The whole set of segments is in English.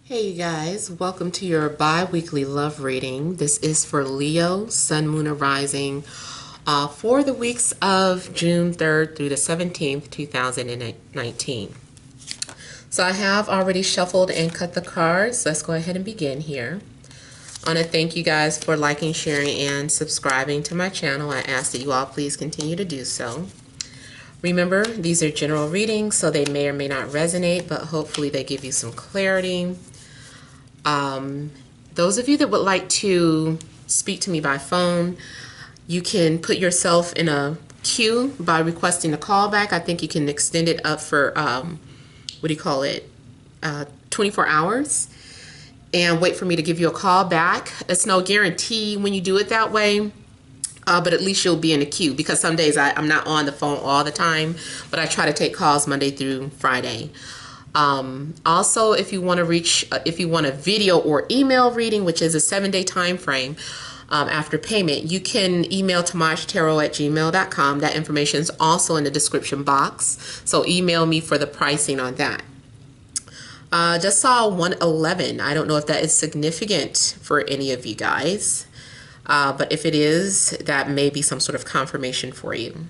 Hey you guys, welcome to your bi-weekly love reading. This is for Leo, Sun, Moon, or Rising for the weeks of June 3rd through the 17th, 2019. So I have already shuffled and cut the cards. Let's go ahead and begin here. I want to thank you guys for liking, sharing, and subscribing to my channel. I ask that you all please continue to do so. Remember, these are general readings, so they may or may not resonate, but hopefully they give you some clarity. Those of you that would like to speak to me by phone, you can put yourself in a queue by requesting a callback. I think you can extend it up for, 24 hours and wait for me to give you a call back. It's no guarantee when you do it that way. But at least you'll be in a queue, because some days I'm not on the phone all the time, but I try to take calls Monday through Friday. Also, if you want a video or email reading, which is a 7-day time frame after payment, you can email TemajTarot@gmail.com. That information is also in the description box, so email me for the pricing on that. Just saw 111. I don't know if that is significant for any of you guys. But if it is, that may be some sort of confirmation for you.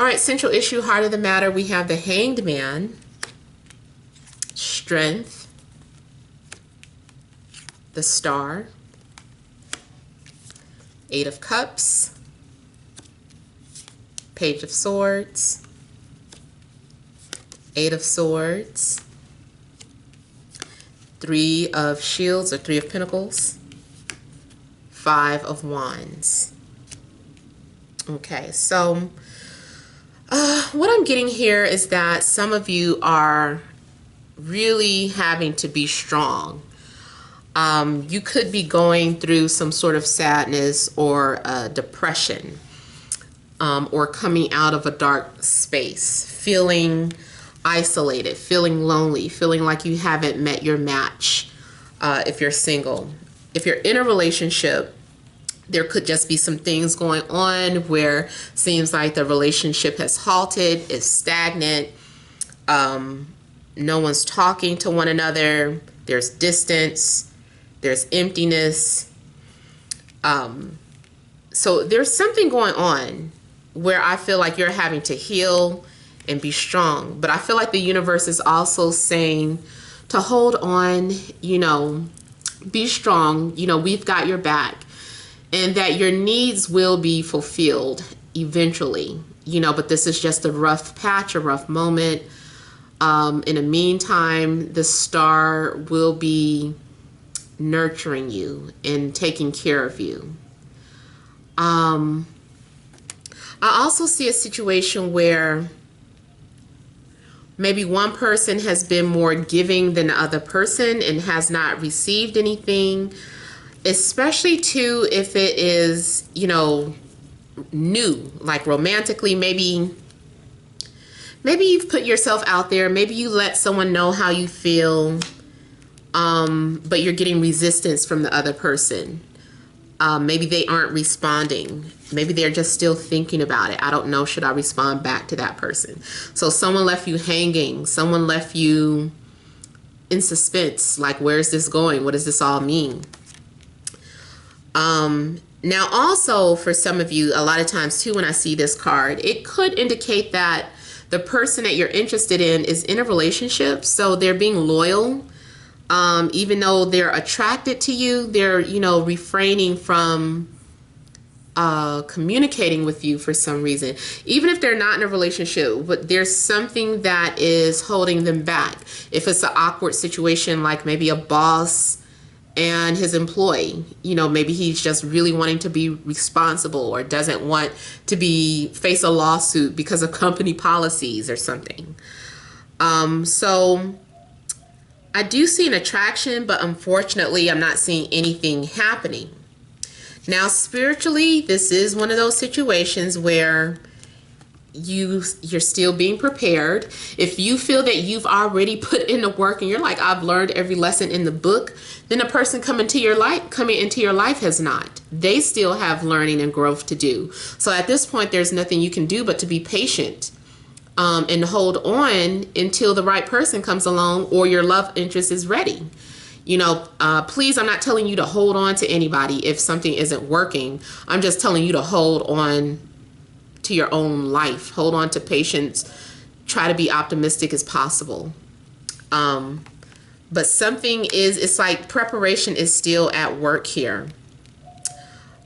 All right, central issue, heart of the matter, we have the Hanged Man, Strength, the Star, Eight of Cups, Page of Swords, Eight of Swords, Three of Shields or Three of Pentacles, Five of Wands. Okay, so what I'm getting here is that some of you are really having to be strong. You could be going through some sort of sadness or depression, or coming out of a dark space, feeling isolated, feeling lonely, feeling like you haven't met your match if you're single. If you're in a relationship, there could just be some things going on where it seems like the relationship has halted, is stagnant. No one's talking to one another. There's distance. There's emptiness. So there's something going on where I feel like you're having to heal and be strong. But I feel like the universe is also saying to hold on, be strong, we've got your back, and that your needs will be fulfilled eventually, but this is just a rough patch, a rough moment. In the meantime, the star will be nurturing you and taking care of you. I also see a situation where maybe one person has been more giving than the other person and has not received anything, especially too if it is, new, like romantically. Maybe you've put yourself out there. Maybe you let someone know how you feel, but you're getting resistance from the other person. Maybe they aren't responding. Maybe they're just still thinking about it. I don't know. Should I respond back to that person? So someone left you hanging. Someone left you in suspense. Like, where's this going? What does this all mean? Now also for some of you, a lot of times too, when I see this card, it could indicate that the person that you're interested in is in a relationship. So they're being loyal. Even though they're attracted to you, they're, refraining from communicating with you for some reason. Even if they're not in a relationship, but there's something that is holding them back. If it's an awkward situation, like maybe a boss and his employee, maybe he's just really wanting to be responsible or doesn't want to face a lawsuit because of company policies or something. So I do see an attraction, but unfortunately, I'm not seeing anything happening. Now, spiritually, this is one of those situations where you're still being prepared. If you feel that you've already put in the work and you're like, I've learned every lesson in the book, then a person coming into your life has not. They still have learning and growth to do. So at this point, there's nothing you can do but to be patient and hold on until the right person comes along or your love interest is ready. You know, please, I'm not telling you to hold on to anybody if something isn't working. I'm just telling you to hold on to your own life. Hold on to patience. Try to be optimistic as possible. But something is, it's like preparation is still at work here.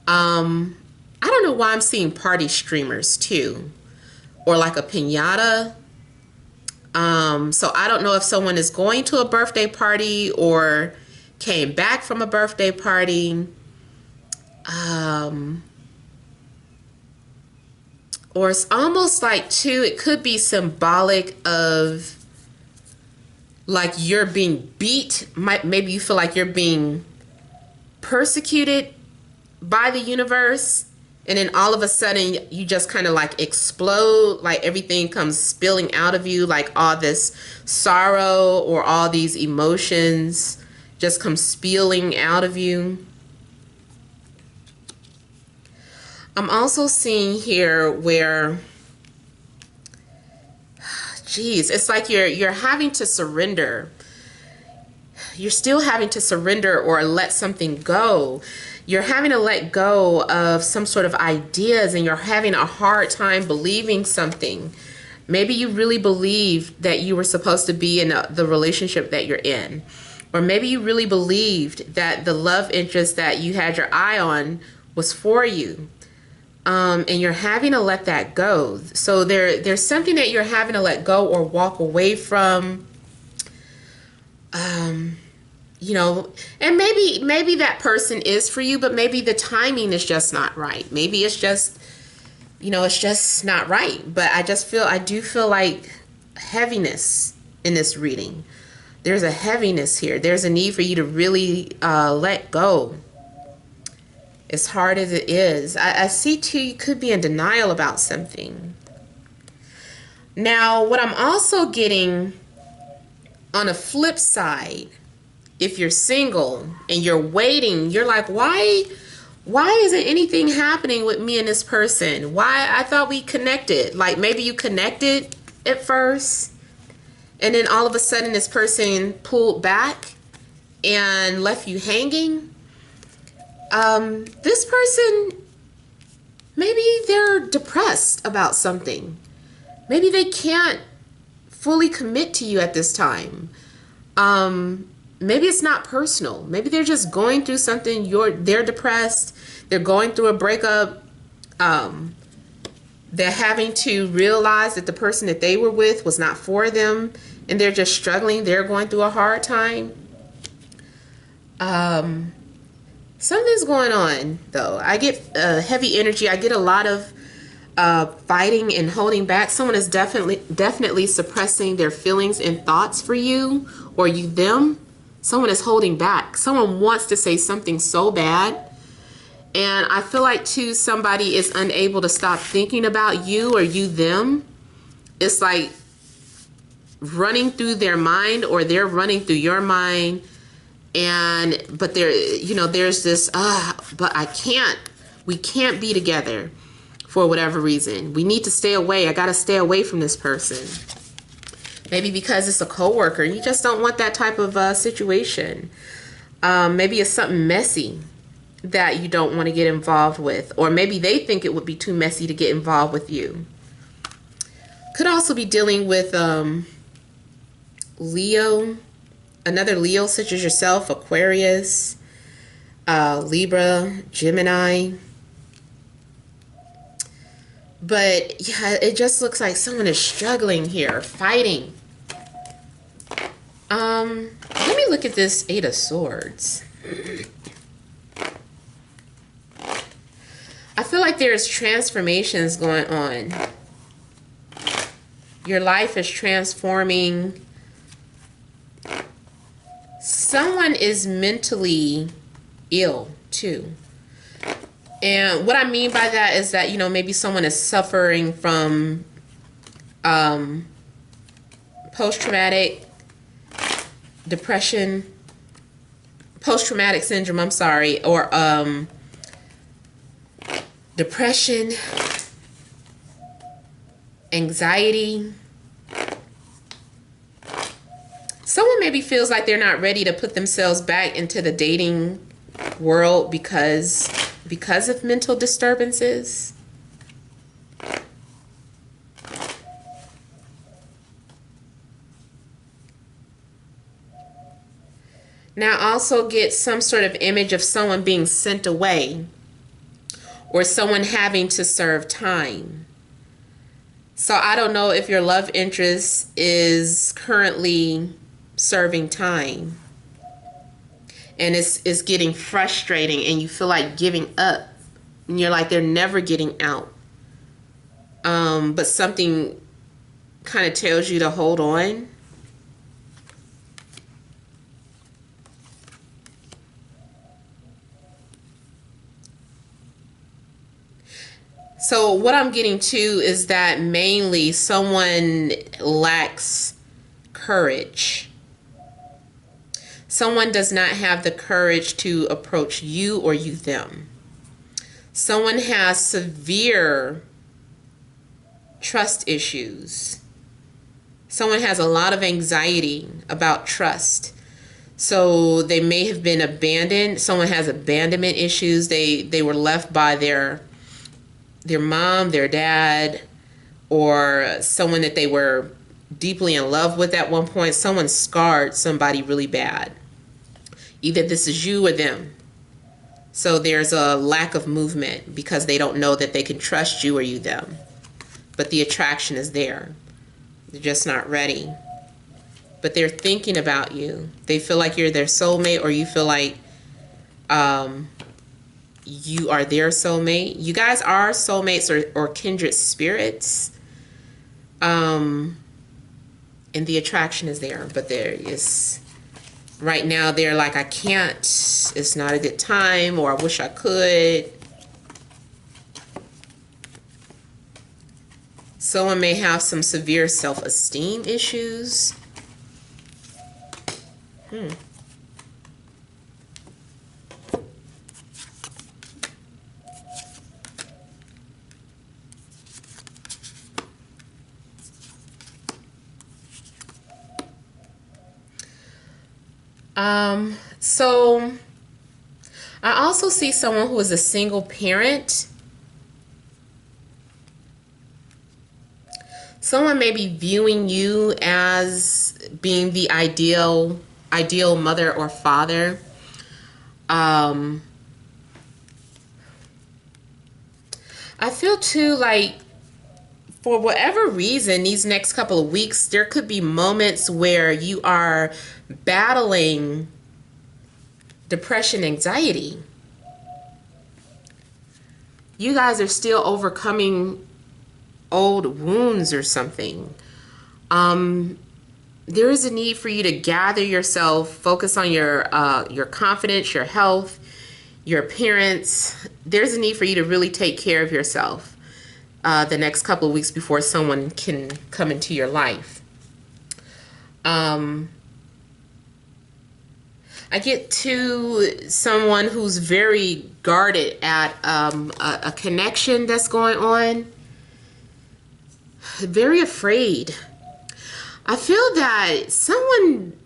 I don't know why I'm seeing party streamers too, or like a piñata. So I don't know if someone is going to a birthday party or came back from a birthday party. Or it's almost like too, it could be symbolic of like you're being beat. Maybe you feel like you're being persecuted by the universe, and then all of a sudden you just kind of like explode, like everything comes spilling out of you, like all this sorrow or all these emotions just come spilling out of you. I'm also seeing here where, geez, it's like you're having to surrender. You're still having to surrender or let something go. You're having to let go of some sort of ideas, and you're having a hard time believing something. Maybe you really believed that you were supposed to be in the relationship that you're in. Or maybe you really believed that the love interest that you had your eye on was for you. And you're having to let that go. So there's something that you're having to let go or walk away from. You know, and maybe that person is for you, but maybe the timing is just not right. Maybe it's just, you know, it's just not right. But I do feel like heaviness in this reading. There's a heaviness here. There's a need for you to really let go. As hard as it is. I see too, you could be in denial about something. Now, what I'm also getting on a flip side, if you're single and you're waiting, you're like, why isn't anything happening with me and this person? Why? I thought we connected. Like maybe you connected at first, and then all of a sudden this person pulled back and left you hanging. This person, maybe they're depressed about something. Maybe they can't fully commit to you at this time. Maybe it's not personal. Maybe they're just going through something. They're depressed. They're going through a breakup. They're having to realize that the person that they were with was not for them, and they're just struggling. They're going through a hard time. Something's going on though. I get heavy energy. I get a lot of fighting and holding back. Someone is definitely suppressing their feelings and thoughts for you, or you them. Someone is holding back. Someone wants to say something so bad. And I feel like too, somebody is unable to stop thinking about you or you them. It's like running through their mind, or they're running through your mind. But there, you know, there's this, but we can't be together for whatever reason. We need to stay away. I got to stay away from this person. Maybe because it's a coworker. You just don't want that type of situation. Maybe it's something messy that you don't want to get involved with. Or maybe they think it would be too messy to get involved with you. Could also be dealing with Leo. Another Leo such as yourself, Aquarius, Libra, Gemini. But yeah, it just looks like someone is struggling here, fighting. Let me look at this Eight of Swords. I feel like there's transformations going on. Your life is transforming. Someone is mentally ill too. And what I mean by that is that, you know, maybe someone is suffering from post-traumatic depression, post-traumatic syndrome, I'm sorry, or depression, anxiety. Someone may maybe feels like they're not ready to put themselves back into the dating world because of mental disturbances. Now also get some sort of image of someone being sent away or someone having to serve time. So I don't know if your love interest is currently serving time and it's getting frustrating and you feel like giving up and you're like they're never getting out. But something kind of tells you to hold on. So what I'm getting to is that mainly someone lacks courage. Someone does not have the courage to approach you or you them. Someone has severe trust issues. Someone has a lot of anxiety about trust. So they may have been abandoned. Someone has abandonment issues. They were left by their mom, their dad, or someone that they were deeply in love with at one point. Someone scarred somebody really bad. Either this is you or them. So there's a lack of movement because they don't know that they can trust you or you them. But the attraction is there. They're just not ready. But they're thinking about you. They feel like you're their soulmate, or you feel like you are their soulmate. You guys are soulmates or kindred spirits. And the attraction is there, but there is, right now they're like, I can't, it's not a good time, or I wish I could. Someone may have some severe self-esteem issues. So I also see someone who is a single parent. Someone may be viewing you as being the ideal mother or father. I feel too like, for whatever reason, these next couple of weeks, there could be moments where you are battling depression, anxiety. You guys are still overcoming old wounds or something. There is a need for you to gather yourself, focus on your confidence, your health, your appearance. There's a need for you to really take care of yourself the next couple of weeks before someone can come into your life. I get to someone who's very guarded at a connection that's going on. Very afraid. I feel that someone,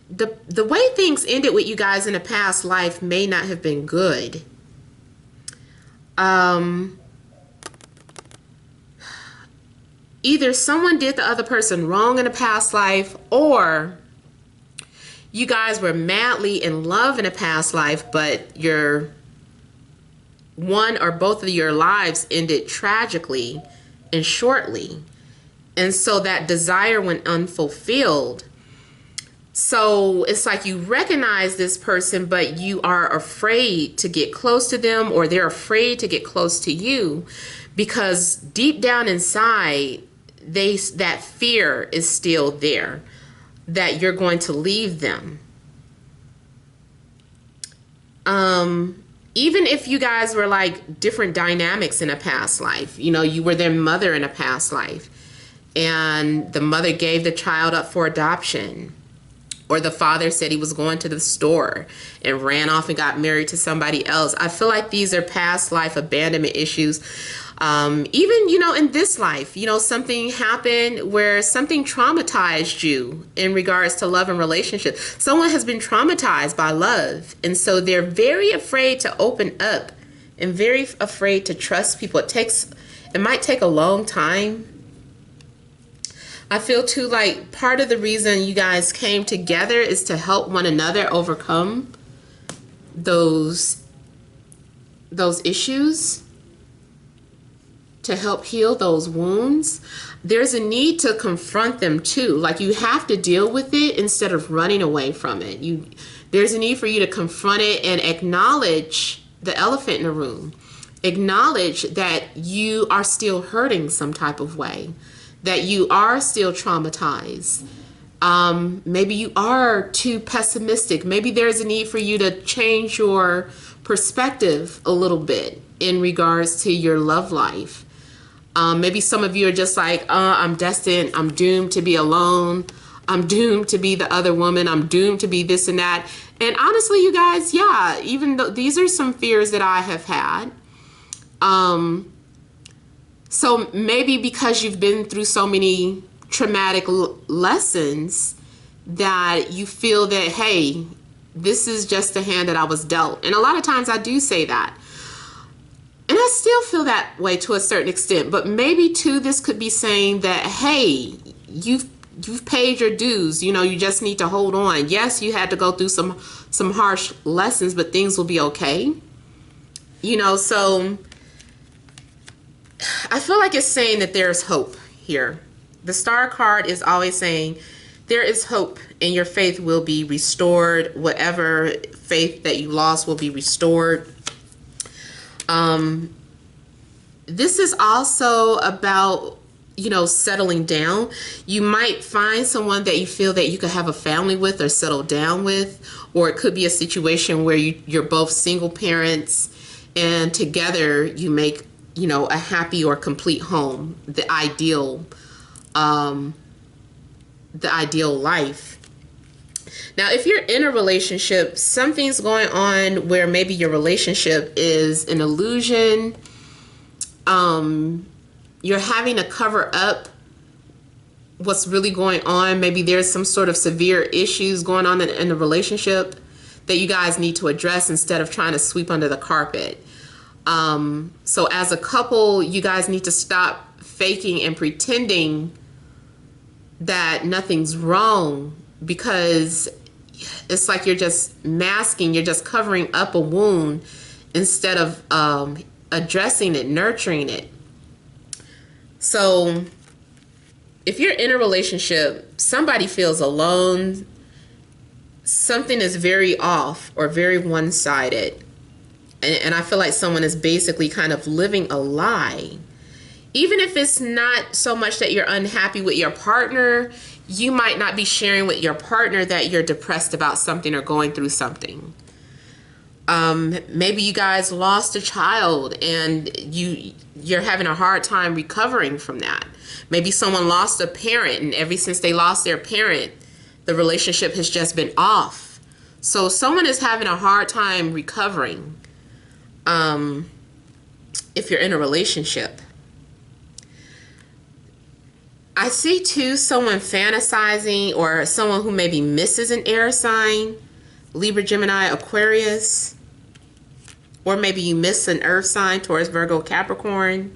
the way things ended with you guys in a past life may not have been good. Either someone did the other person wrong in a past life, or you guys were madly in love in a past life, but your one or both of your lives ended tragically and shortly. And so that desire went unfulfilled. So it's like you recognize this person, but you are afraid to get close to them, or they're afraid to get close to you, because deep down inside, that fear is still there, that you're going to leave them. Even if you guys were like different dynamics in a past life, you know, you were their mother in a past life, and the mother gave the child up for adoption, or the father said he was going to the store and ran off and got married to somebody else. I feel like these are past life abandonment issues. Even, in this life, something happened where something traumatized you in regards to love and relationship. Someone has been traumatized by love. And so they're very afraid to open up and very afraid to trust people. It might take a long time. I feel too like part of the reason you guys came together is to help one another overcome those issues, to help heal those wounds. There's a need to confront them too. Like, you have to deal with it instead of running away from it. There's a need for you to confront it and acknowledge the elephant in the room. Acknowledge that you are still hurting some type of way, that you are still traumatized. Maybe you are too pessimistic. Maybe there's a need for you to change your perspective a little bit in regards to your love life. Maybe some of you are just like, I'm destined, I'm doomed to be alone. I'm doomed to be the other woman. I'm doomed to be this and that. And honestly, you guys, yeah, even though these are some fears that I have had. So maybe because you've been through so many traumatic lessons that you feel that, hey, this is just the hand that I was dealt. And a lot of times I do say that. And I still feel that way to a certain extent. But maybe too, this could be saying that, hey, you've paid your dues. You just need to hold on. Yes, you had to go through some harsh lessons, but things will be okay. So I feel like it's saying that there's hope here. The Star card is always saying there is hope and your faith will be restored. Whatever faith that you lost will be restored. This is also about, settling down. You might find someone that you feel that you could have a family with or settle down with, or it could be a situation where you're both single parents and together you make, a happy or complete home, the ideal life. Now, if you're in a relationship, something's going on where maybe your relationship is an illusion. You're having to cover up what's really going on. Maybe there's some sort of severe issues going on in the relationship that you guys need to address instead of trying to sweep under the carpet. So as a couple, you guys need to stop faking and pretending that nothing's wrong, because it's like you're just masking, you're just covering up a wound instead of addressing it, nurturing it. So if you're in a relationship, somebody feels alone, something is very off or very one-sided. And I feel like someone is basically kind of living a lie. Even if it's not so much that you're unhappy with your partner, you might not be sharing with your partner that you're depressed about something or going through something. Maybe you guys lost a child and you're having a hard time recovering from that. Maybe someone lost a parent, and ever since they lost their parent, the relationship has just been off. So someone is having a hard time recovering. If you're in a relationship, I see too someone fantasizing, or someone who maybe misses an air sign, Libra, Gemini, Aquarius, or maybe you miss an earth sign, Taurus, Virgo, Capricorn.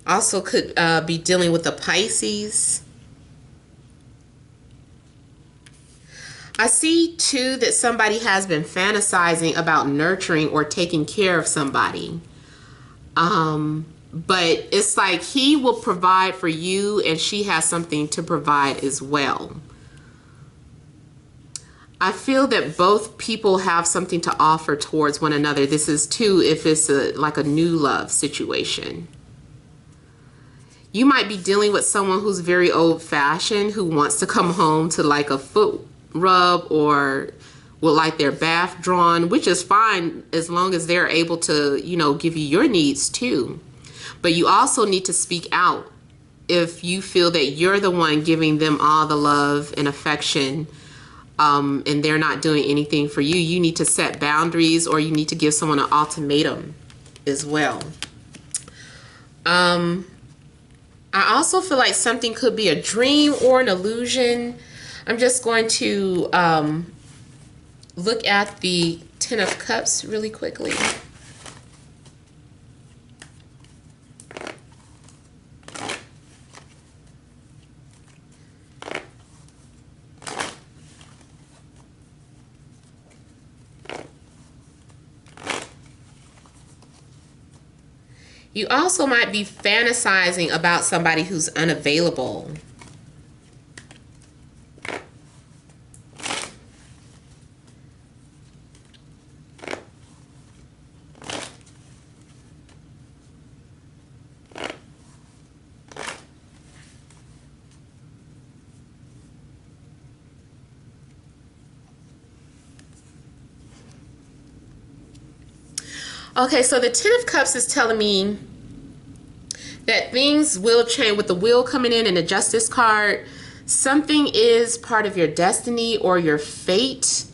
Also could be dealing with the Pisces. I see too that somebody has been fantasizing about nurturing or taking care of somebody. But it's like he will provide for you and she has something to provide as well. I feel that both people have something to offer towards one another. This is too if it's like a new love situation. You might be dealing with someone who's very old-fashioned, who wants to come home to like a foot rub or would like their bath drawn, which is fine as long as they're able to, give you your needs too. But you also need to speak out if you feel that you're the one giving them all the love and affection and they're not doing anything for you, you need to set boundaries, or you need to give someone an ultimatum as well. I also feel like something could be a dream or an illusion. I'm just going to look at the Ten of Cups really quickly. You also might be fantasizing about somebody who's unavailable. Okay, so the Ten of Cups is telling me that things will change with the Wheel coming in and the Justice card. Something is part of your destiny or your fate.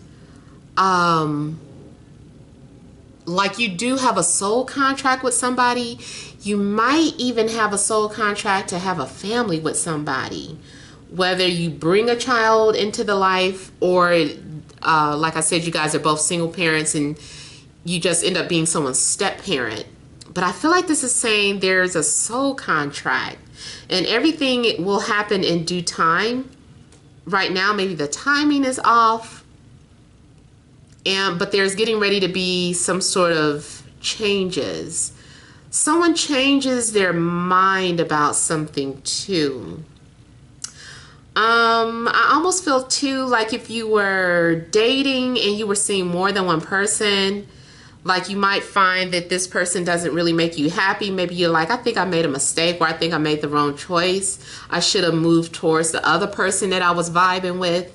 Like you do have a soul contract with somebody. You might even have a soul contract to have a family with somebody. Whether you bring a child into the life, or like I said, you guys are both single parents and you just end up being someone's step parent. But I feel like this is saying there's a soul contract and everything will happen in due time. Right now, maybe the timing is off, but there's getting ready to be some sort of changes. Someone changes their mind about something too. I almost feel too like if you were dating and you were seeing more than one person, like you might find that this person doesn't really make you happy. Maybe you're like, I think I made a mistake, or I think I made the wrong choice. I should have moved towards the other person that I was vibing with.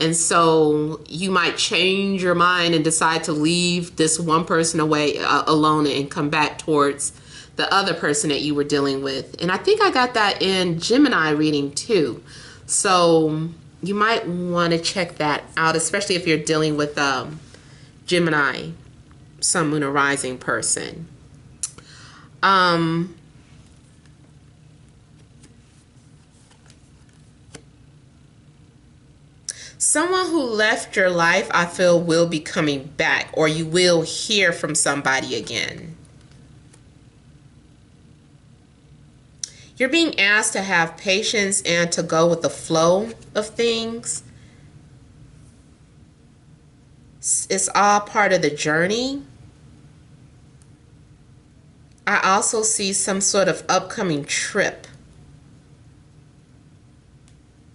And so you might change your mind and decide to leave this one person away alone and come back towards the other person that you were dealing with. And I think I got that in Gemini reading too. So you might want to check that out, especially if you're dealing with Gemini, Sun, Moon, or Rising person. Someone who left your life, I feel, will be coming back, or you will hear from somebody again. You're being asked to have patience and to go with the flow of things. It's all part of the journey. I also see some sort of upcoming trip.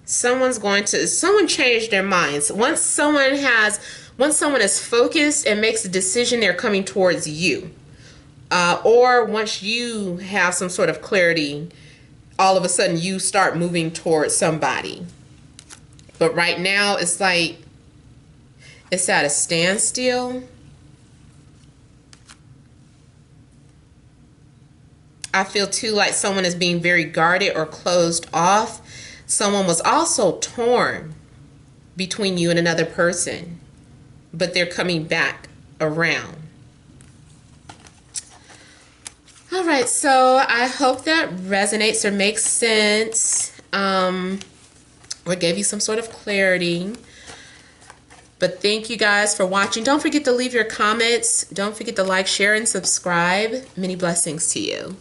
Someone changed their minds. Once someone is focused and makes a decision, they're coming towards you. Or once you have some sort of clarity, all of a sudden you start moving towards somebody. But right now it's like it's at a standstill. I feel too like someone is being very guarded or closed off. Someone was also torn between you and another person, but they're coming back around. All right, so I hope that resonates or makes sense, or gave you some sort of clarity. But thank you guys for watching. Don't forget to leave your comments. Don't forget to like, share, and subscribe. Many blessings to you.